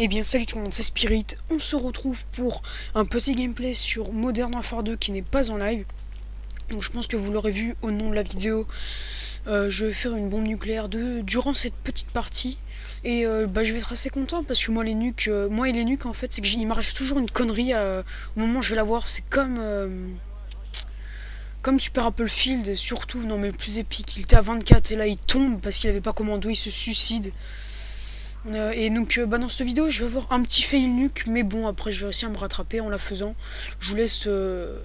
Eh bien salut tout le monde, c'est Spirit, on se retrouve pour un petit gameplay sur Modern Warfare 2 qui n'est pas en live. Donc je pense que vous l'aurez vu au nom de la vidéo, je vais faire une bombe nucléaire durant cette petite partie. Et je vais être assez content parce que moi et les nuques en fait, c'est qu'il m'arrive toujours une connerie au moment où je vais la voir. C'est comme Super Applefield, surtout, non mais le plus épique, il était à 24 et là il tombe parce qu'il avait pas commando, il se suicide. Et donc dans cette vidéo je vais avoir un petit fail nuke, mais bon après je vais réussir à me rattraper en la faisant. Je vous laisse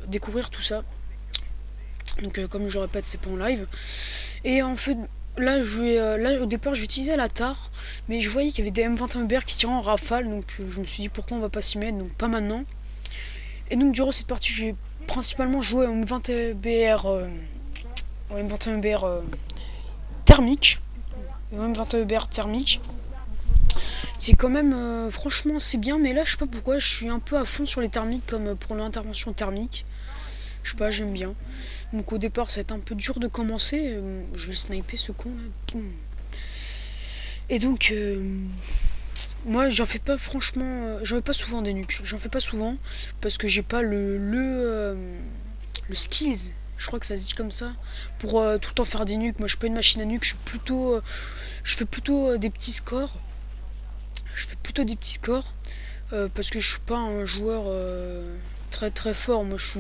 découvrir tout ça. Donc comme je le répète, c'est pas en live. Et en fait là là au départ j'utilisais la TAR, mais je voyais qu'il y avait des M21BR qui tiraient en rafale, donc je me suis dit pourquoi on va pas s'y mettre, donc pas maintenant. Et donc durant cette partie j'ai principalement joué au M21BR thermique. Au M21BR thermique. C'est quand même, franchement, c'est bien, mais là, je sais pas pourquoi, je suis un peu à fond sur les thermiques, comme pour l'intervention thermique. Je sais pas, j'aime bien. Donc au départ, ça va être un peu dur de commencer. Je vais le sniper, ce con là. Boum. Et donc, moi, j'en fais pas franchement, j'en fais pas souvent des nukes. J'en fais pas souvent parce que j'ai pas le skills. Je crois que ça se dit comme ça. Pour tout le temps faire des nukes. Moi, je suis pas une machine à nukes. Je fais plutôt des petits scores. Parce que je suis pas un joueur très très fort. Moi je suis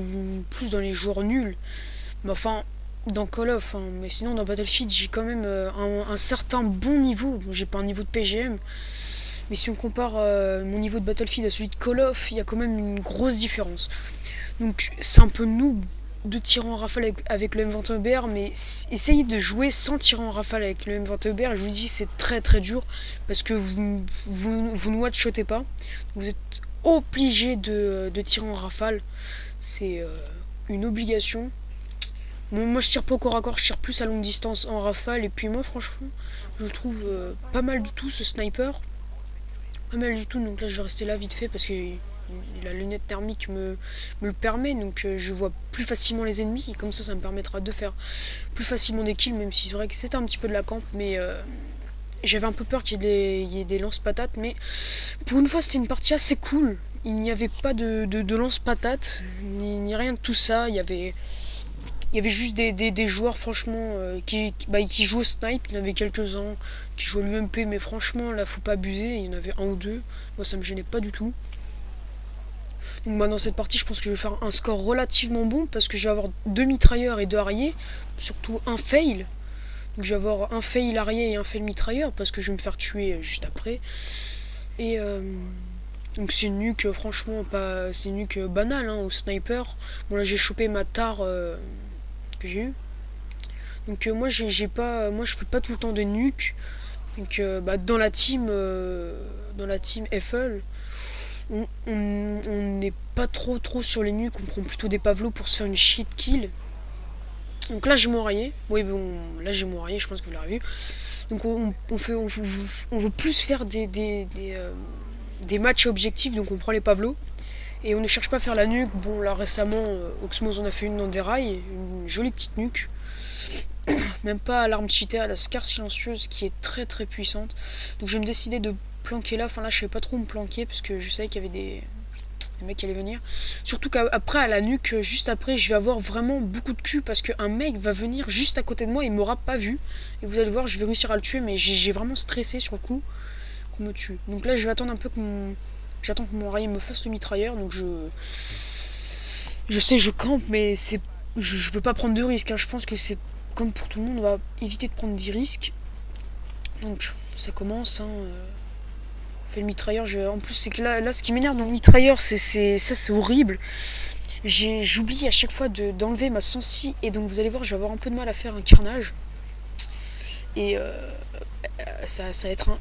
plus dans les joueurs nuls. Mais enfin, dans Call of, hein. Mais sinon dans Battlefield j'ai quand même un certain bon niveau. Bon, j'ai pas un niveau de PGM, mais si on compare mon niveau de Battlefield à celui de Call of, il y a quand même une grosse différence. Donc c'est un peu noob de tirer en rafale avec le M21BR, mais essayez de jouer sans tirer en rafale avec le M21BR, et je vous dis c'est très très dur parce que vous ne one-shotez pas, vous êtes obligé de tirer en rafale, c'est une obligation. Bon, moi je tire pas au corps à corps, je tire plus à longue distance en rafale, et puis moi franchement je trouve pas mal du tout ce sniper, pas mal du tout. Donc là je vais rester là vite fait parce que la lunette thermique me le permet, donc je vois plus facilement les ennemis, et comme ça me permettra de faire plus facilement des kills, même si c'est vrai que c'était un petit peu de la camp, mais j'avais un peu peur qu'il y ait des lance-patates, mais pour une fois c'était une partie assez cool. Il n'y avait pas de lance-patates, ni rien de tout ça. Il y avait juste des joueurs franchement qui jouent au snipe. Il y en avait quelques-uns qui jouaient l'UMP, mais franchement là faut pas abuser, il y en avait un ou deux. Moi ça me gênait pas du tout. Donc dans cette partie je pense que je vais faire un score relativement bon parce que je vais avoir 2 mitrailleurs et 2 arriers, surtout un fail. Donc je vais avoir un fail arrier et un fail mitrailleur parce que je vais me faire tuer juste après. Et donc c'est une nuque franchement pas, c'est une nuque banale hein, au sniper. Bon là j'ai chopé ma tare que j'ai eu. Donc moi j'ai pas, moi je fais pas tout le temps de nuque. Donc dans la team FL, on n'est pas trop sur les nuques, on prend plutôt des pavelots pour se faire une shit kill. Donc là j'ai mon rayé, oui bon là j'ai mon rayé, je pense que vous l'avez vu. Donc on veut plus faire des matchs objectifs, donc on prend les pavelots et on ne cherche pas à faire la nuque. Bon là récemment Oxmos en a fait une dans des rails, une jolie petite nuque. Même pas à l'arme cheatée, à la Scar silencieuse qui est très très puissante. Donc je vais me décider de planquer là, enfin là je savais pas trop où me planquer parce que je savais qu'il y avait des mecs qui allaient venir. Surtout qu'après à la nuque, juste après, je vais avoir vraiment beaucoup de cul parce qu'un mec va venir juste à côté de moi et il m'aura pas vu. Et vous allez voir, je vais réussir à le tuer, mais j'ai vraiment stressé sur le coup qu'on me tue. Donc là je vais attendre un peu j'attends que mon rail me fasse le mitrailleur, donc je sais je campe, mais je veux pas prendre de risques, hein. Je pense que c'est comme pour tout le monde, on va éviter de prendre des risques. Donc ça commence, hein. Fait le mitrailleur, en plus c'est que là ce qui m'énerve dans le mitrailleur, c'est horrible. J'oublie à chaque fois d'enlever ma sensi, et donc vous allez voir, je vais avoir un peu de mal à faire un carnage. Et ça va être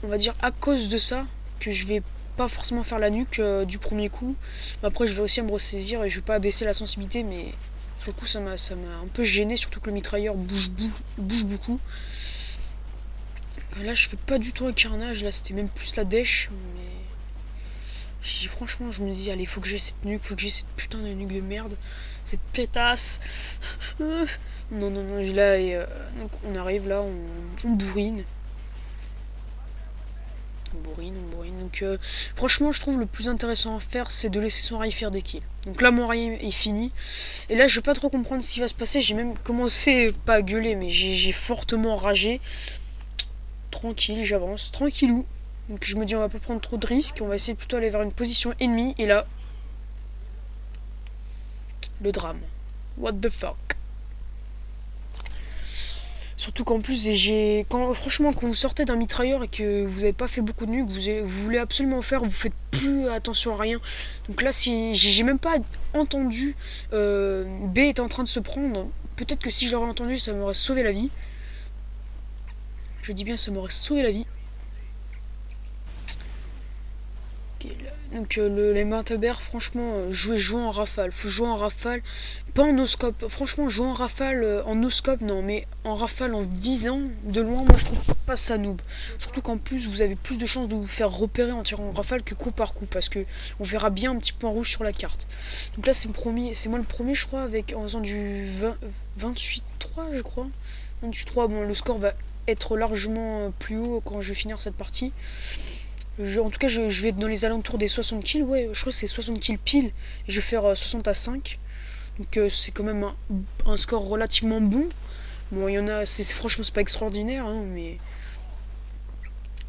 on va dire à cause de ça que je vais pas forcément faire la nuque du premier coup. Mais après je vais aussi à me ressaisir et je vais pas abaisser la sensibilité, mais sur le coup ça m'a un peu gêné, surtout que le mitrailleur bouge beaucoup. Là je fais pas du tout un carnage, là c'était même plus la dèche, mais franchement je me dis allez faut que j'ai cette nuque, faut que j'ai cette putain de nuque de merde, cette pétasse. Non là et donc on arrive là, on bourrine. On bourrine. Donc franchement, je trouve le plus intéressant à faire, c'est de laisser son rail faire des kills. Donc là, mon rail est fini. Et là, je vais pas trop comprendre ce qui va se passer. J'ai même commencé, pas à gueuler, mais j'ai fortement ragé. Tranquille, j'avance, tranquillou. Donc je me dis, on va pas prendre trop de risques. On va essayer plutôt d'aller vers une position ennemie. Et là, le drame. What the fuck. Surtout qu'en plus, franchement, quand vous sortez d'un mitrailleur et que vous n'avez pas fait beaucoup de nuques, vous voulez absolument faire, vous faites plus attention à rien. Donc là, si j'ai même pas entendu B est en train de se prendre, peut-être que si je l'aurais entendu, ça m'aurait sauvé la vie. Je dis bien, ça m'aurait sauvé la vie. Donc les Maintebert, franchement, jouer en rafale. Faut jouer en rafale, pas en no-scope. Franchement, jouer en rafale, en no-scope, non, mais en rafale, en visant de loin, moi je trouve pas ça noob. Surtout qu'en plus, vous avez plus de chances de vous faire repérer en tirant en rafale que coup par coup, parce que on verra bien un petit point rouge sur la carte. Donc là, c'est moi le premier, je crois, en faisant du 28-3, je crois. 28-3, bon, le score va être largement plus haut quand je vais finir cette partie. En tout cas, je vais être dans les alentours des 60 kills. Ouais, je crois que c'est 60 kills pile. Et je vais faire 60 à 5. Donc c'est quand même un score relativement bon. Bon, il y en a, franchement, c'est pas extraordinaire, hein, mais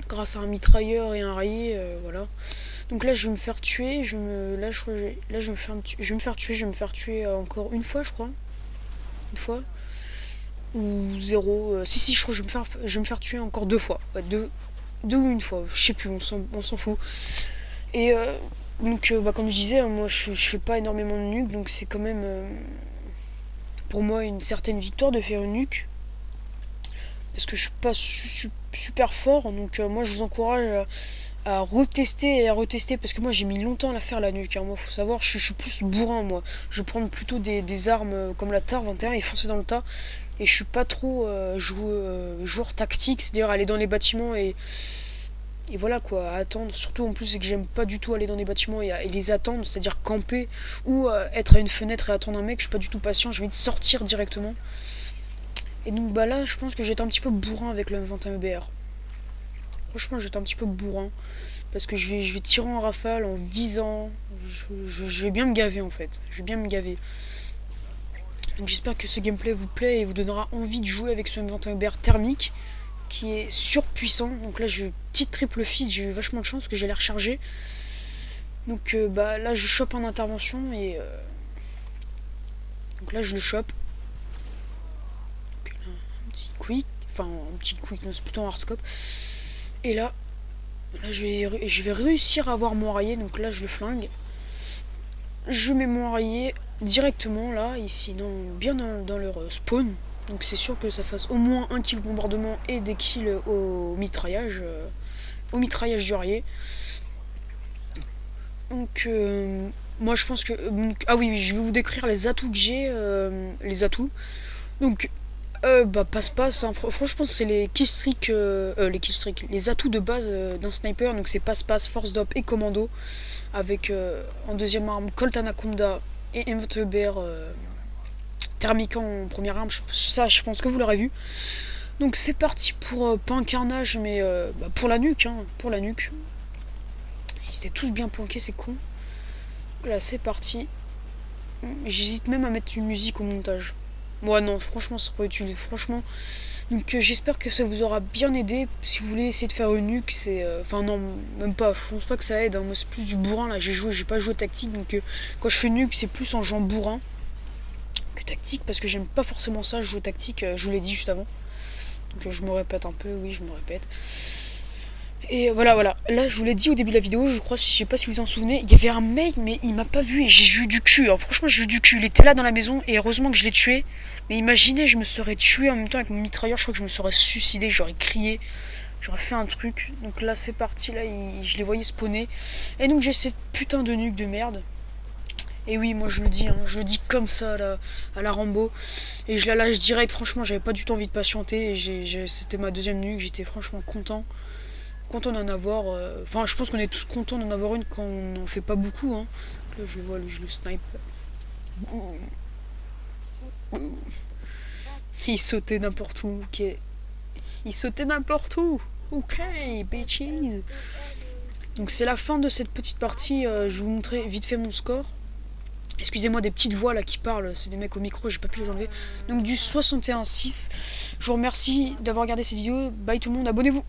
grâce à un mitrailleur et un rayé, voilà. Donc là, je vais me faire tuer. Là, je vais me faire tuer. Je vais me faire tuer encore une fois, je crois. Une fois. Ou zéro. Si, je crois que je vais me faire tuer encore deux fois. Ouais, deux ou une fois, je sais plus, on s'en fout. Et donc, comme je disais, hein, moi je fais pas énormément de nuques, donc c'est quand même pour moi une certaine victoire de faire une nuque. Parce que je suis pas super fort, donc moi je vous encourage à retester et à retester, parce que moi j'ai mis longtemps à la faire la nuque. Hein. Moi faut savoir, je suis plus bourrin, moi. Je vais prendre plutôt des armes comme la TAR 21 et foncer dans le tas. Et je suis pas trop joueur tactique, c'est-à-dire aller dans les bâtiments et voilà quoi, à attendre. Surtout en plus, c'est que j'aime pas du tout aller dans des bâtiments et les attendre, c'est-à-dire camper ou être à une fenêtre et attendre un mec. Je suis pas du tout patient, j'ai envie de sortir directement. Et donc bah là, je pense que j'étais un petit peu bourrin avec le M21BR. Franchement, j'étais un petit peu bourrin parce que je vais tirer en rafale, en visant. Je vais bien me gaver en fait. Je vais bien me gaver. Donc j'espère que ce gameplay vous plaît et vous donnera envie de jouer avec ce M21BR thermique qui est surpuissant. Donc là, petite triple feed, j'ai eu vachement de chance parce que j'allais recharger. Donc bah là, je chope en intervention et donc là, je le chope. Donc, un petit quick, non, c'est plutôt un hardscope. Et là je vais réussir à avoir mon rayé. Donc là, je le flingue. Je mets mon rayé directement là, ici, bien dans leur spawn. Donc c'est sûr que ça fasse au moins un kill bombardement et des kills au mitraillage du rayé. Donc moi je pense que... ah oui, je vais vous décrire les atouts que j'ai. Les atouts. Donc passe-passe. Hein. Franchement c'est les killstreaks, les atouts de base d'un sniper. Donc c'est passe-passe, force d'op et commando. Avec en deuxième arme Colt Anaconda et M21BR thermique en première arme. Ça je pense que vous l'aurez vu. Donc c'est parti pour pas un carnage mais pour la nuque. Hein, pour la nuque. Ils étaient tous bien planqués, c'est con. Donc là c'est parti. J'hésite même à mettre une musique au montage. Moi non, franchement ça peut être utile. Franchement. Donc j'espère que ça vous aura bien aidé. Si vous voulez essayer de faire une nuque, c'est... Enfin non, même pas, je pense pas que ça aide. Hein. Moi c'est plus du bourrin là, j'ai pas joué tactique. Donc quand je fais une nuque, c'est plus en jouant bourrin que tactique. Parce que j'aime pas forcément ça, je joue tactique, je vous l'ai dit juste avant. Donc je me répète un peu, oui je me répète. Et voilà. Là, je vous l'ai dit au début de la vidéo, je crois, je sais pas si vous vous en souvenez, il y avait un mec, mais il m'a pas vu et j'ai eu du cul. Alors, franchement, j'ai eu du cul. Il était là dans la maison et heureusement que je l'ai tué. Mais imaginez, je me serais tué en même temps avec mon mitrailleur. Je crois que je me serais suicidé, j'aurais crié, j'aurais fait un truc. Donc là, c'est parti. Là, je les voyais spawner. Et donc, j'ai cette putain de nuque de merde. Et oui, moi je le dis, hein, je le dis comme ça là, à la Rambo. Et je la lâche direct. Franchement, j'avais pas du tout envie de patienter. C'était ma deuxième nuque. J'étais franchement content d'en avoir. Enfin, je pense qu'on est tous contents d'en avoir une quand on n'en fait pas beaucoup. Hein. Là, je le snipe. Il sautait n'importe où. Il sautait n'importe où. Ok, bitches. Donc c'est la fin de cette petite partie. Je vais vous montrer vite fait mon score. Excusez-moi des petites voix là qui parlent, c'est des mecs au micro, j'ai pas pu les enlever. Donc du 61-6. Je vous remercie d'avoir regardé cette vidéo. Bye tout le monde, abonnez-vous.